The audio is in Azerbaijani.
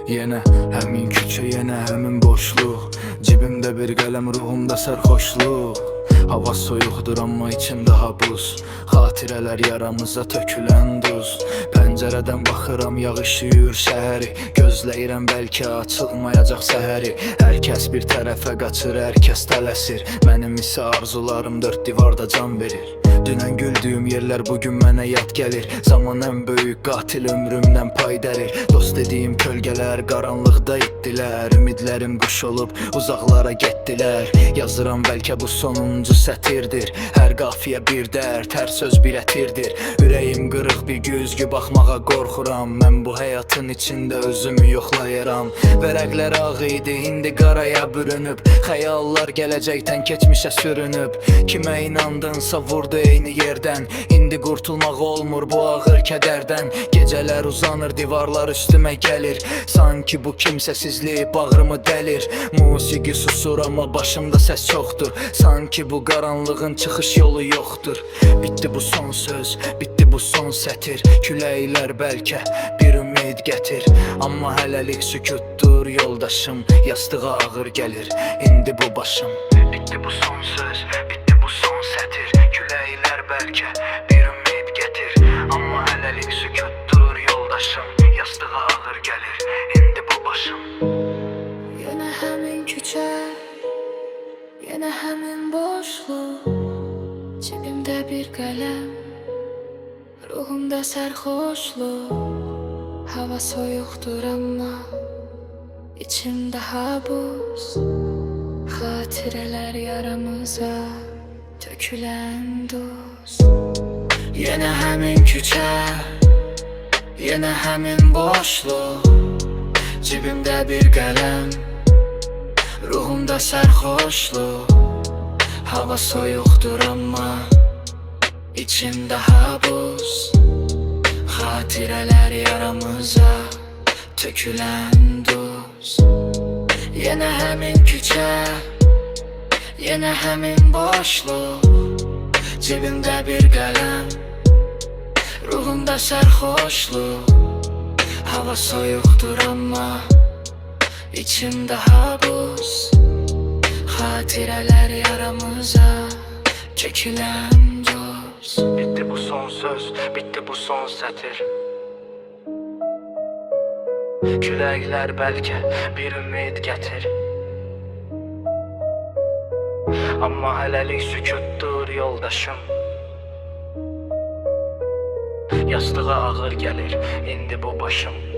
Yenə həmin küçə, yenə həmin boşluq. Cibimdə bir qələm, ruhumda sərxoşluq. Hava soyuqdur amma içimdə habus. Xatirələr yaramıza tökülən duz. Pəncərədən baxıram, yağış yuyur şəhəri. Gözləyirəm bəlkə açılmayacaq səhəri. Hər kəs bir tərəfə qaçır, hər kəs tələsir. Mənim isə arzularım dörd divarda can verir. Dünən güldüyüm yerlər bugün mənə yad gəlir. Zaman ən böyük qatil, ömrümdən pay dərir. Dost dediyim kölgələr qaranlıqda itdilər. Ümidlərim quş olub uzaqlara getdilər. Yazıram bəlkə bu sonuncu sətirdir. Hər qafiyə bir dərd, hər söz bir ətirdir. Ürəyim qırıq, bir güzgü baxmağa qorxuram. Mən bu həyatın içində özümü yoxlayıram. Vərəqlər ağ idi, indi qaraya bürünüb. Xəyallar gələcəkdən keçmişə sürünüb. Kimə inandınsa vurdu eyni yerdən. İndi qurtulmaq olmur bu ağır kədərdən. Gecələr uzanır, divarlar üstümə gəlir. Sanki bu kimsəsizlik bağrımı dəlir. Musiqi susur amma başımda səs çoxdur. Sanki bu qaranlığın çıxış yolu yoxdur. Bitdi bu son söz, bitdi bu son sətir. Küləklər bəlkə bir ümid gətir. Amma hələlik sükutdur yoldaşım. Yastığa ağır gəlir indi bu başım. Bitdi bu son söz, bitdi bu son sətir. Küləklər bəlkə bir ümid gətir. Amma hələlik sükutdur yoldaşım. Yastığa ağır gəlir indi bu başım. Yenə həmin küçə, yenə həmin boşluq. Cibimdə bir qələm, ruhumda sərxoşluq. Hava soyuqdur amma içimdə habus. Xatirələr yaramıza tökülən duz. Yenə həmin küçə, yenə həmin boşluq. Cibimdə bir qələm, ruhumda sərxoşluq. Hava soyuqdur amma içimdə habus. Xatirələr yaramıza tökülən duz. Yenə həmin küçə, yenə həmin boşluq. Cibimdə bir qələm, ruhumda sərxoşluq. Hava soyuqdur amma içimdə habus. Xatirələr yaramıza çəkilən duz. Bitdi bu son söz, bitdi bu son sətir. Küləklər bəlkə bir ümid gətir. Amma hələlik sükutdur yoldaşım. Yastığa ağır gəlir indi bu başım.